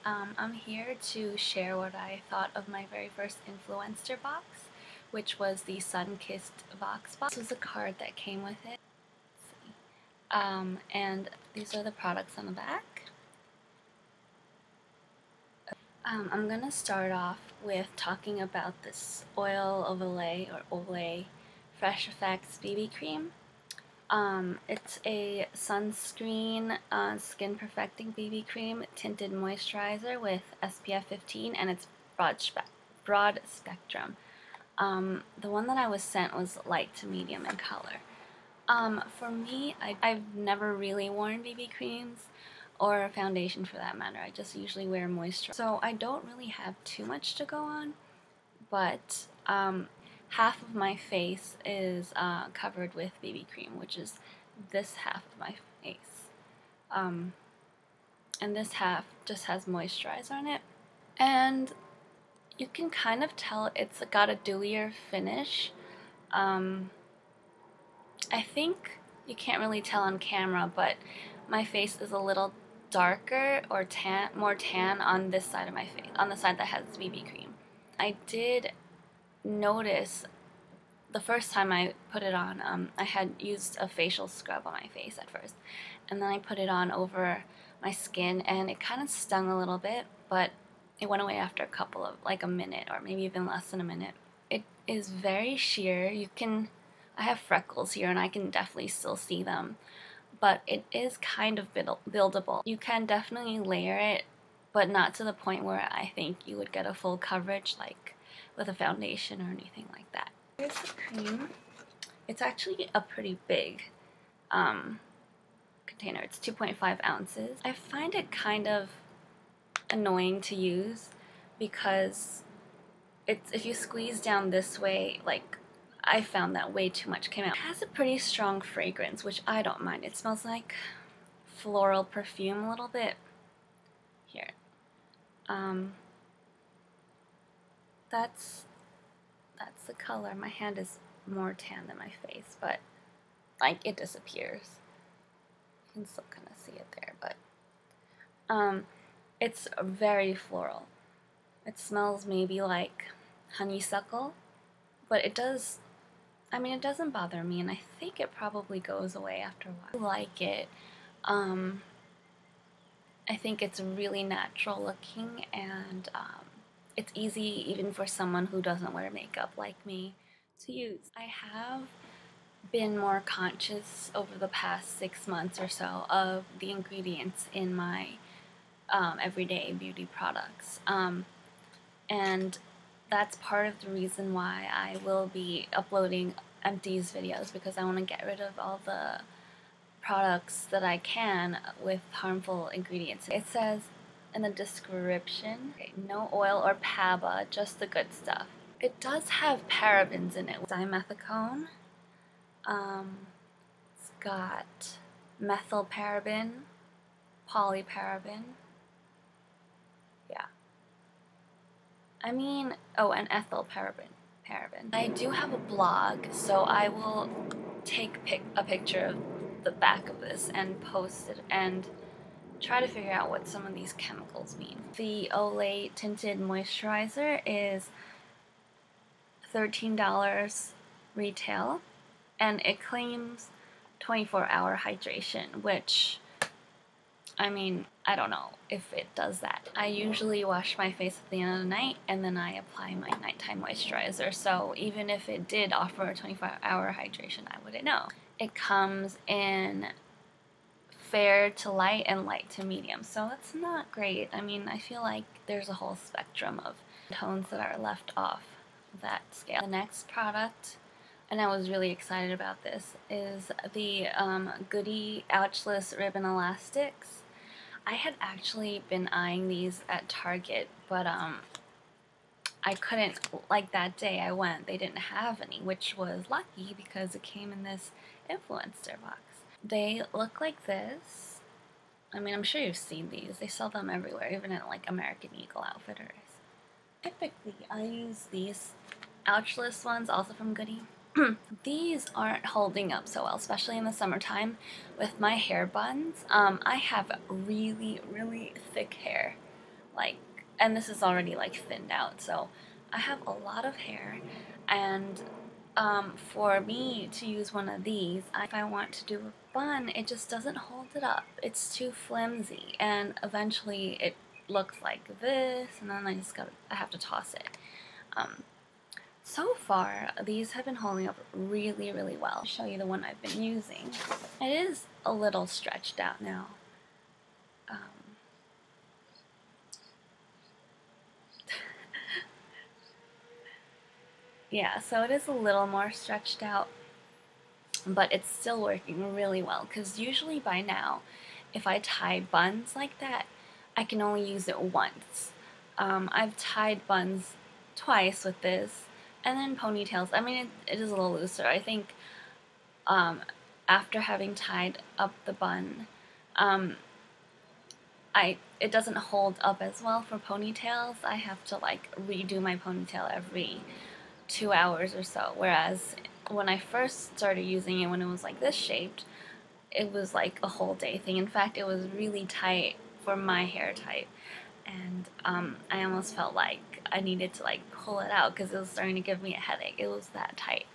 I'm here to share what I thought of my very first Influenster box, which was the SunKissed VoxBox. This was a card that came with it. And these are the products on the back. I'm gonna start off with talking about this Oil of Olay or Olay Fresh Effects BB cream. It's a sunscreen skin perfecting BB cream tinted moisturizer with SPF 15, and it's broad spectrum. The one that I was sent was light to medium in color. For me, I've never really worn BB creams or foundation for that matter. I just usually wear moisturizer. So I don't really have too much to go on, but half of my face is covered with BB cream, which is this half of my face. And this half just has moisturizer on it. And you can kind of tell it's got a dewier finish. I think you can't really tell on camera, but my face is a little darker or more tan on this side of my face, on the side that has BB cream. I did notice the first time I put it on, I had used a facial scrub on my face at first, and then I put it on over my skin, and it kind of stung a little bit, but it went away after like a minute, or maybe even less than a minute. It is very sheer. I have freckles here, and I can definitely still see them, but it is kind of buildable. You can definitely layer it, but not to the point where I think you would get a full coverage like with a foundation or anything like that. Here's the cream. It's actually a pretty big container. It's 2.5 ounces. I find it kind of annoying to use because if you squeeze down this way, like, I found that way too much came out. It has a pretty strong fragrance, which I don't mind. It smells like floral perfume a little bit. Here. That's the color. My hand is more tan than my face, but like it disappears. You can still kind of see it there, but it's very floral. It smells maybe like honeysuckle, but it doesn't bother me, and I think it probably goes away after a while. I like it. I think it's really natural looking, and it's easy even for someone who doesn't wear makeup like me to use. I have been more conscious over the past 6 months or so of the ingredients in my everyday beauty products, and that's part of the reason why I will be uploading empties videos, because I want to get rid of all the products that I can with harmful ingredients. It says in the description, no oil or PABA, just the good stuff. It does have parabens in it. Dimethicone. It's got methylparaben, polyparaben. Yeah. I mean, oh, and ethylparaben. I do have a blog, so I will take a picture of the back of this and post it and try to figure out what some of these chemicals mean. The Olay Tinted Moisturizer is $13 retail, and it claims 24-hour hydration, which, I mean, I don't know if it does that. I usually wash my face at the end of the night, and then I apply my nighttime moisturizer, so even if it did offer a 24-hour hydration, I wouldn't know. It comes in fair to light and light to medium, so it's not great. I mean, I feel like there's a whole spectrum of tones that are left off that scale. The next product, and I was really excited about this, is the Goody Ouchless Ribbon Elastics. I had actually been eyeing these at Target, but I couldn't, like that day I went, they didn't have any, which was lucky because it came in this Influenster box. They look like this. I mean, I'm sure you've seen these. They sell them everywhere, even at like American Eagle Outfitters. Typically, I use these Ouchless ones, also from Goody. These aren't holding up so well, especially in the summertime with my hair buns. I have really, really thick hair. like, and this is already like thinned out, so I have a lot of hair, and for me to use one of these, if I want to do a bun, it just doesn't hold it up. It's too flimsy, and eventually it looks like this, and then I have to toss it. So far, these have been holding up really, really well. I'll show you the one I've been using. It is a little stretched out now. Yeah, so it is a little more stretched out, but it's still working really well, because usually by now, if I tie buns like that, I can only use it once. I've tied buns twice with this, and then ponytails. I mean, it is a little looser. I think after having tied up the bun, it doesn't hold up as well for ponytails. I have to like redo my ponytail every 2 hours or so, whereas when I first started using it, when it was like this shaped, it was like a whole day thing. In fact, it was really tight for my hair type, and I almost felt like I needed to like pull it out because it was starting to give me a headache. It was that tight.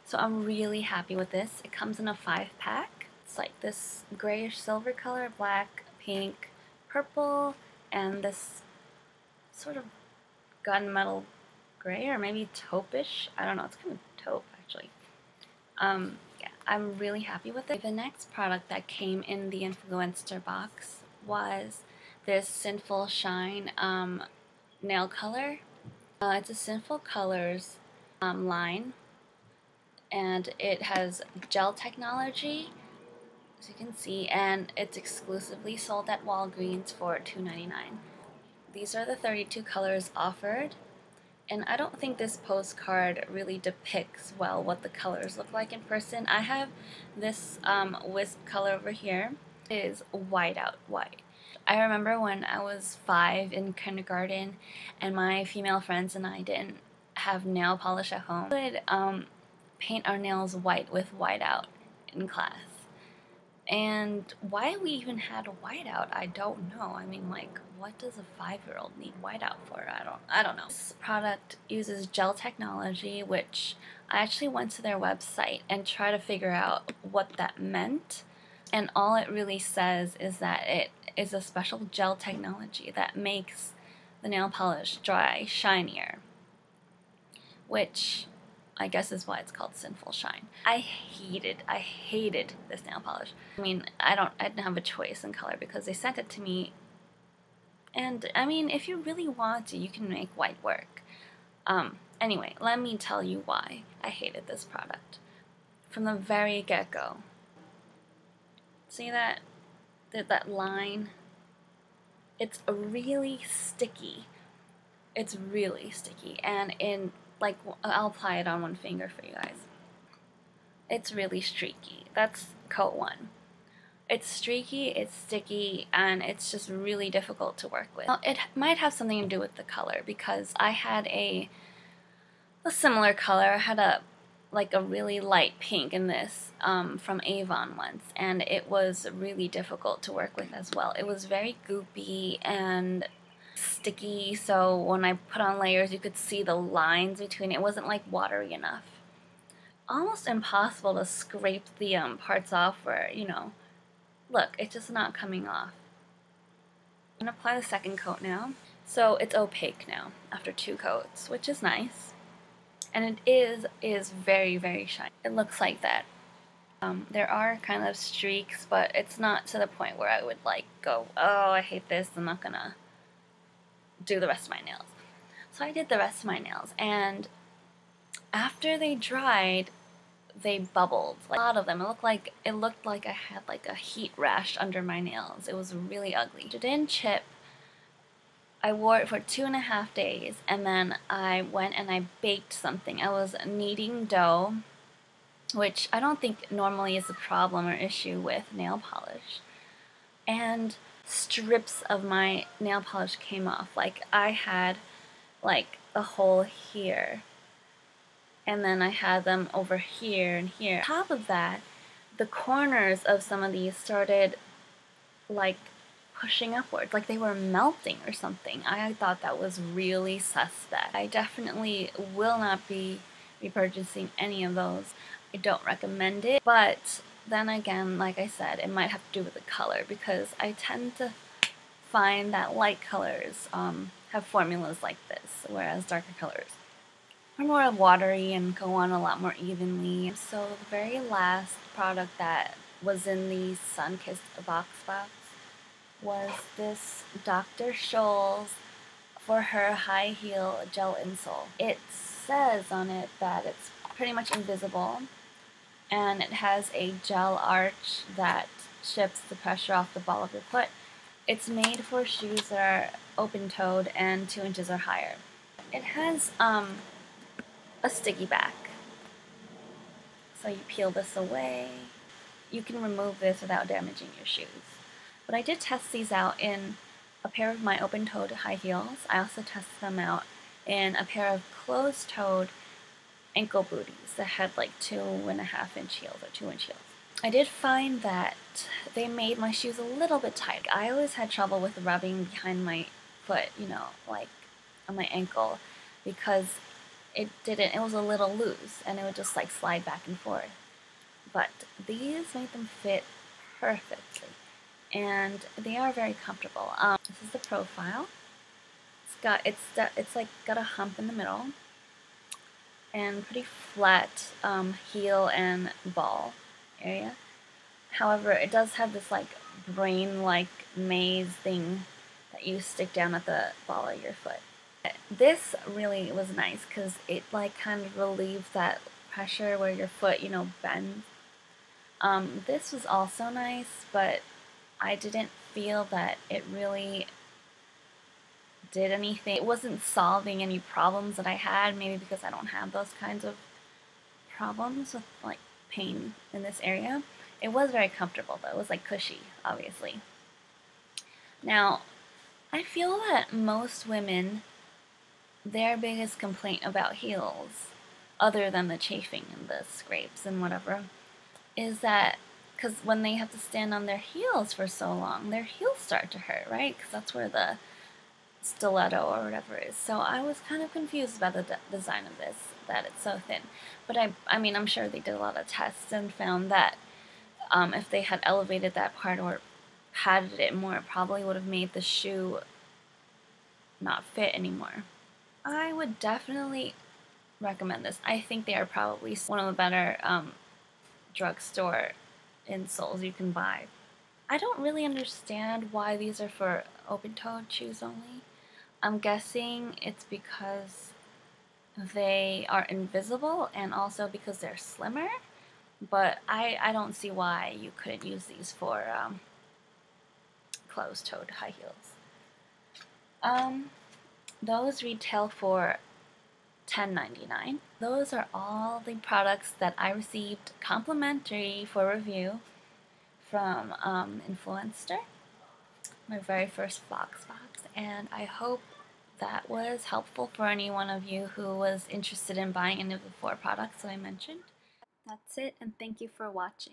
So I'm really happy with this. It comes in a 5-pack. It's like this grayish silver color, black, pink, purple, and this sort of gunmetal gray, or maybe taupe-ish. I don't know, it's kind of taupe actually. Yeah, I'm really happy with it. The next product that came in the Influenster box was this SinfulShine nail color. It's a Sinful Colors line, and it has gel technology, as you can see, and it's exclusively sold at Walgreens for $2.99. These are the 32 colors offered. And I don't think this postcard really depicts well what the colors look like in person. I have this Wisp color over here. It is white out white. I remember when I was 5 in kindergarten and my female friends and I didn't have nail polish at home. We would paint our nails white with whiteout in class. And why we even had whiteout, I don't know. I mean, like, what does a 5-year-old need whiteout for? I don't know. This product uses gel technology, which I actually went to their website and tried to figure out what that meant. And all it really says is that it is a special gel technology that makes the nail polish dry shinier, which I guess is why it's called SinfulShine. I hated this nail polish. I mean, I didn't have a choice in color because they sent it to me. And I mean, if you really want to, you can make white work. Anyway, let me tell you why I hated this product from the very get-go. See that line? It's really sticky. It's really sticky, and like, I'll apply it on one finger for you guys. It's really streaky. That's coat 1. It's streaky, it's sticky, and it's just really difficult to work with. Now, it might have something to do with the color, because I had a similar color. I had a really light pink in this from Avon once, and it was really difficult to work with as well. It was very goopy and sticky, so when I put on layers you could see the lines between it. It wasn't like watery enough. Almost impossible to scrape the parts off where, you know, look, it's just not coming off. I'm gonna apply the second coat now. So it's opaque now after 2 coats, which is nice. And it is very, very shiny. It looks like that. There are kind of streaks, but it's not to the point where I would like go, oh, I hate this, I'm not gonna do the rest of my nails. So I did the rest of my nails, and after they dried, they bubbled. Like, a lot of them. It looked like I had like a heat rash under my nails. It was really ugly. It didn't chip. I wore it for 2.5 days, and then I went and I baked something. I was kneading dough, which I don't think normally is a problem or issue with nail polish. And strips of my nail polish came off. Like, I had like a hole here, and then I had them over here and here. On top of that, the corners of some of these started like pushing upwards, like they were melting or something. I thought that was really suspect. I definitely will not be repurchasing any of those. I don't recommend it, but then again, like I said, it might have to do with the color, because I tend to find that light colors have formulas like this, whereas darker colors are more watery and go on a lot more evenly. So the very last product that was in the SunKissed VoxBox was this Dr. Scholl's for her high heel gel insole. It says on it that it's pretty much invisible, and it has a gel arch that shifts the pressure off the ball of your foot. It's made for shoes that are open-toed and 2 inches or higher. It has a sticky back, so you peel this away. You can remove this without damaging your shoes. But I did test these out in a pair of my open-toed high heels. I also tested them out in a pair of closed-toed ankle booties that had like 2.5-inch heels or 2-inch heels. I did find that they made my shoes a little bit tight. I always had trouble with rubbing behind my foot, you know, like on my ankle, because it was a little loose and it would just like slide back and forth. But these made them fit perfectly, and they are very comfortable. This is the profile. It's like got a hump in the middle and pretty flat heel and ball area. However, it does have this like brain-like maze thing that you stick down at the ball of your foot. This really was nice because it like kind of relieves that pressure where your foot, you know, bends. This was also nice, but I didn't feel that it really did anything. It wasn't solving any problems that I had, maybe because I don't have those kinds of problems with like pain in this area. It was very comfortable though. It was like cushy, obviously. Now, I feel that most women, their biggest complaint about heels, other than the chafing and the scrapes and whatever, is that because when they have to stand on their heels for so long, their heels start to hurt, right? Because that's where the stiletto or whatever is. So I was kind of confused about the design of this, that it's so thin. But I mean, I'm sure they did a lot of tests and found that if they had elevated that part or padded it more, it probably would have made the shoe not fit anymore. I would definitely recommend this. I think they are probably one of the better drugstore insoles you can buy. I don't really understand why these are for open-toed shoes only. I'm guessing it's because they are invisible and also because they're slimmer, but I don't see why you couldn't use these for closed-toed high heels. Those retail for $10.99. Those are all the products that I received complimentary for review from Influenster, my very first VoxBox, and I hope that was helpful for any one of you who was interested in buying any of the 4 products that I mentioned. That's it, and thank you for watching.